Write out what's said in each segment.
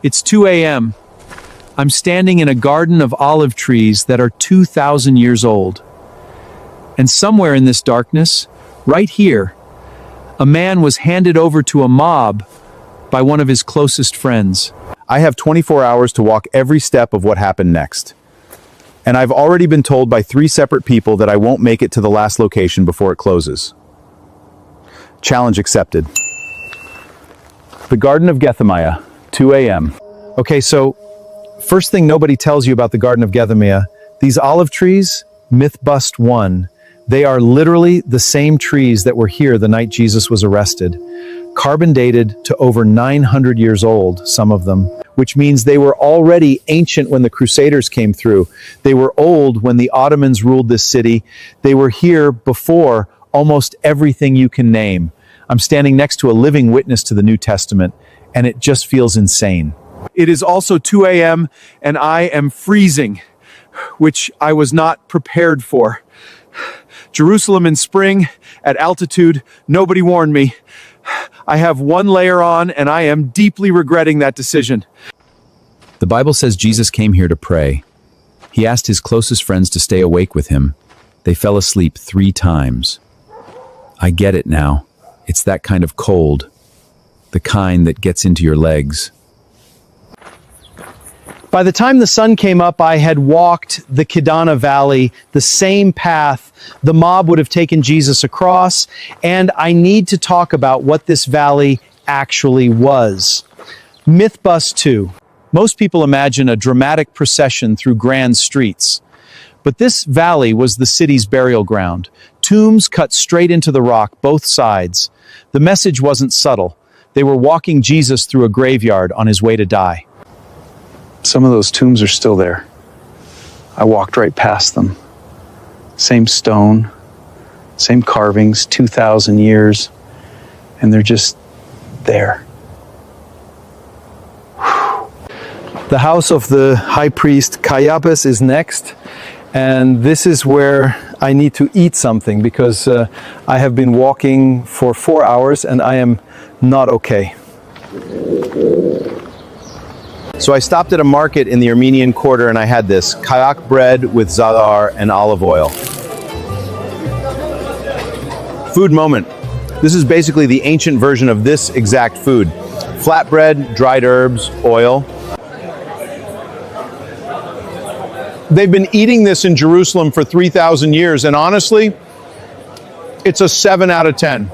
It's 2 a.m. I'm standing in a garden of olive trees that are 2,000 years old. And somewhere in this darkness, right here, a man was handed over to a mob by one of his closest friends. I have 24 hours to walk every step of what happened next. And I've already been told by 3 separate people that I won't make it to the last location before it closes. Challenge accepted. The Garden of Gethsemane, 2 a.m. Okay, so first thing nobody tells you about the Garden of Gethsemane, these olive trees, myth bust 1, they are literally the same trees that were here the night Jesus was arrested. Carbon dated to over 900 years old, some of them, which means they were already ancient when the Crusaders came through. They were old when the Ottomans ruled this city. They were here before almost everything you can name. I'm standing next to a living witness to the New Testament, and it just feels insane. It is also 2 a.m., and I am freezing, which I was not prepared for. Jerusalem in spring, at altitude, nobody warned me. I have 1 layer on, and I am deeply regretting that decision. The Bible says Jesus came here to pray. He asked his closest friends to stay awake with him. They fell asleep 3 times. I get it now. It's that kind of cold. The kind that gets into your legs. By the time the sun came up, I had walked the Kidana Valley, the same path the mob would have taken Jesus across, and I need to talk about what this valley actually was. Myth bust 2. Most people imagine a dramatic procession through grand streets. But this valley was the city's burial ground. Tombs cut straight into the rock, both sides. The message wasn't subtle. They were walking Jesus through a graveyard on his way to die. Some of those tombs are still there. I walked right past them. Same stone, same carvings, 2,000 years, and they're just there. The house of the high priest Caiaphas is next, and this is where I need to eat something because I have been walking for 4 hours and I am not okay. So I stopped at a market in the Armenian Quarter and I had this kayak bread with za'atar and olive oil. Food moment. This is basically the ancient version of this exact food. Flatbread, dried herbs, oil. They've been eating this in Jerusalem for 3,000 years, and honestly, it's a 7 out of 10.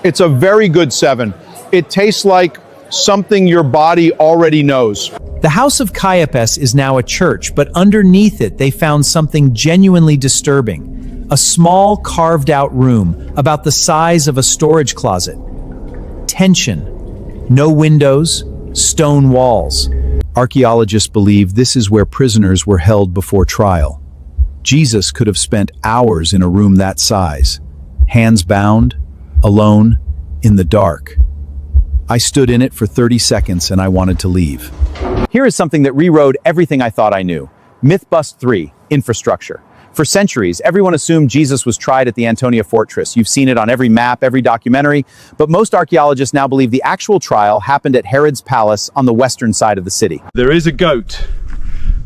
It's a very good 7. It tastes like something your body already knows. The house of Caiaphas is now a church, but underneath it they found something genuinely disturbing. A small carved-out room, about the size of a storage closet. Tension. No windows, stone walls. Archaeologists believe this is where prisoners were held before trial. Jesus could have spent hours in a room that size, hands bound, alone, in the dark. I stood in it for 30 seconds and I wanted to leave. Here is something that rewrote everything I thought I knew. Myth bust 3, infrastructure. For centuries, everyone assumed Jesus was tried at the Antonia Fortress. You've seen it on every map, every documentary, but most archaeologists now believe the actual trial happened at Herod's palace on the western side of the city. There is a goat.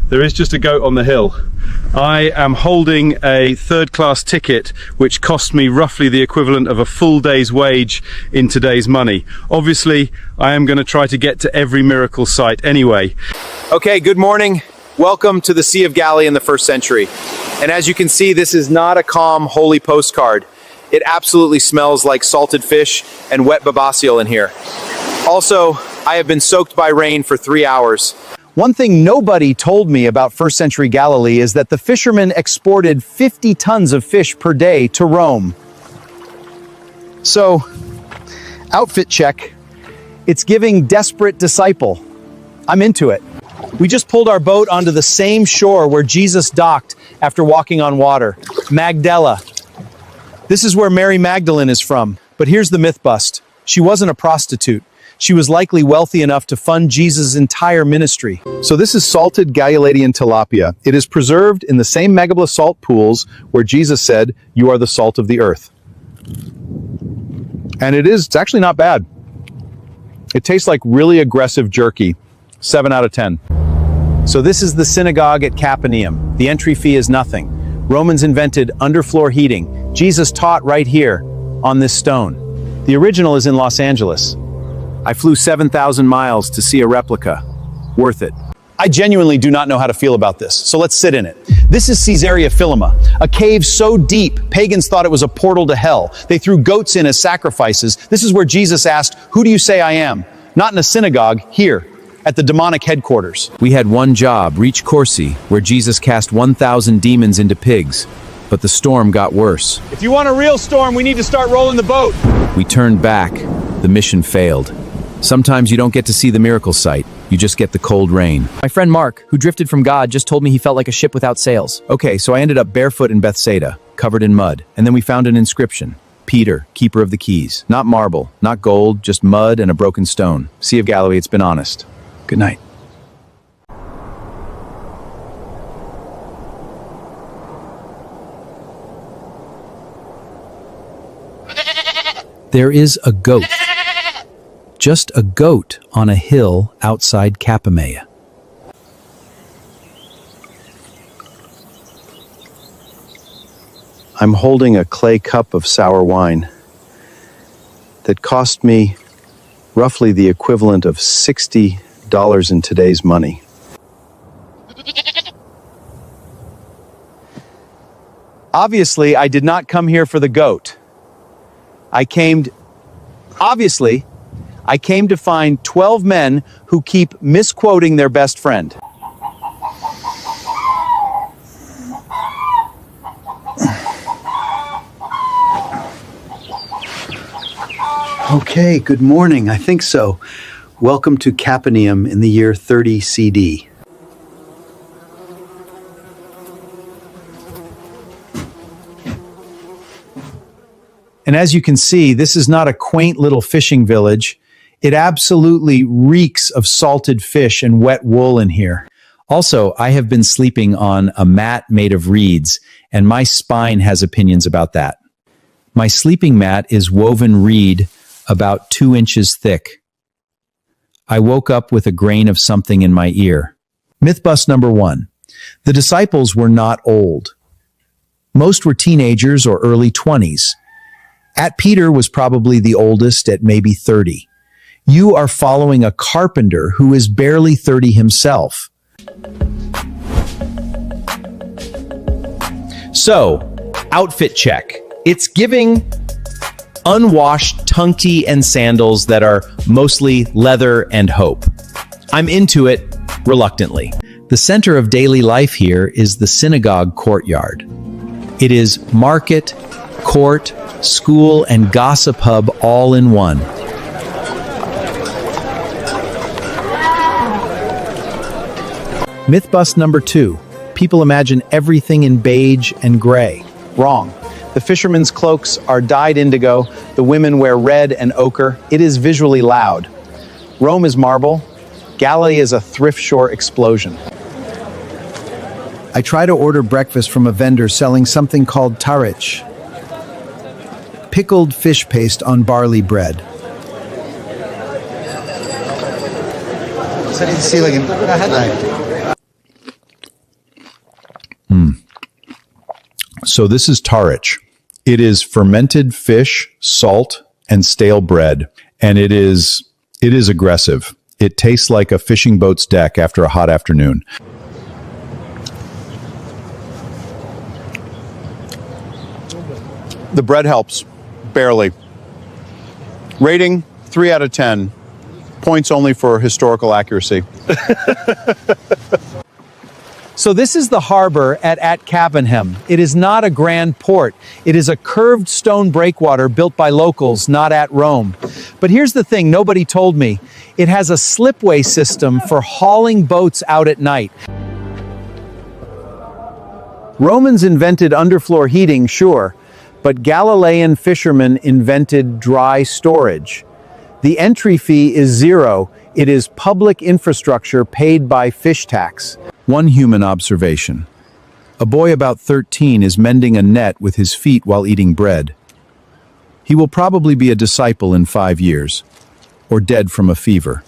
There is just a goat on the hill. I am holding a third-class ticket, which cost me roughly the equivalent of a full day's wage in today's money. Obviously, I am going to try to get to every miracle site anyway. Okay, good morning. Welcome to the Sea of Galilee in the 1st century. And as you can see, this is not a calm, holy postcard. It absolutely smells like salted fish and wet babasil in here. Also, I have been soaked by rain for 3 hours. One thing nobody told me about 1st century Galilee is that the fishermen exported 50 tons of fish per day to Rome. So, outfit check. It's giving desperate disciple. I'm into it. We just pulled our boat onto the same shore where Jesus docked after walking on water. Magdala. This is where Mary Magdalene is from. But here's the myth bust. She wasn't a prostitute. She was likely wealthy enough to fund Jesus' entire ministry. So this is salted Galilean tilapia. It is preserved in the same Megabla salt pools where Jesus said, "You are the salt of the earth." And it's actually not bad. It tastes like really aggressive jerky. 7 out of 10. So this is the synagogue at Capernaum. The entry fee is nothing. Romans invented underfloor heating. Jesus taught right here on this stone. The original is in Los Angeles. I flew 7,000 miles to see a replica. Worth it. I genuinely do not know how to feel about this, so let's sit in it. This is Caesarea Philima, a cave so deep, pagans thought it was a portal to hell. They threw goats in as sacrifices. This is where Jesus asked, "Who do you say I am?" Not in a synagogue, here, at the demonic headquarters. We had one job, reach Corsi, where Jesus cast 1,000 demons into pigs. But the storm got worse. If you want a real storm, we need to start rolling the boat. We turned back. The mission failed. Sometimes you don't get to see the miracle site. You just get the cold rain. My friend Mark, who drifted from God, just told me he felt like a ship without sails. Okay, so I ended up barefoot in Bethsaida, covered in mud. And then we found an inscription. Peter, keeper of the keys. Not marble, not gold, just mud and a broken stone. Sea of Galilee, it's been honest. Good night. There is a goat. Just a goat on a hill outside Capernaum. I'm holding a clay cup of sour wine that cost me roughly the equivalent of $60 in today's money. Obviously, I did not come here for the goat. I came to find 12 men who keep misquoting their best friend. Okay, good morning. I think so. Welcome to Capernaum in the year 30 CD. And as you can see, this is not a quaint little fishing village. It absolutely reeks of salted fish and wet wool in here. Also, I have been sleeping on a mat made of reeds, and my spine has opinions about that. My sleeping mat is woven reed about 2 inches thick. I woke up with a grain of something in my ear. Myth bust number 1. The disciples were not old. Most were teenagers or early 20s. Peter was probably the oldest at maybe 30. You are following a carpenter who is barely 30 himself. So, outfit check. It's giving unwashed tongue tee and sandals that are mostly leather and hope. I'm into it reluctantly. The center of daily life here is the synagogue courtyard. It is market, court, school, and gossip hub all in one. Myth bust number 2. People imagine everything in beige and gray. Wrong. The fishermen's cloaks are dyed indigo. The women wear red and ochre. It is visually loud. Rome is marble. Galilee is a thrift store explosion. I try to order breakfast from a vendor selling something called tarich, pickled fish paste on barley bread. So this is tarich. It is fermented fish, salt, and stale bread, and it is aggressive. It tastes like a fishing boat's deck after a hot afternoon. The bread helps, barely. Rating 3 out of 10. Points only for historical accuracy. So this is the harbor at Capernaum. It is not a grand port. It is a curved stone breakwater built by locals, not at Rome. But here's the thing nobody told me. It has a slipway system for hauling boats out at night. Romans invented underfloor heating, sure, but Galilean fishermen invented dry storage. The entry fee is 0. It is public infrastructure paid by fish tax. One human observation. A boy about 13 is mending a net with his feet while eating bread. He will probably be a disciple in 5 years, or dead from a fever.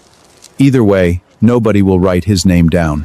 Either way, Nobody will write his name down.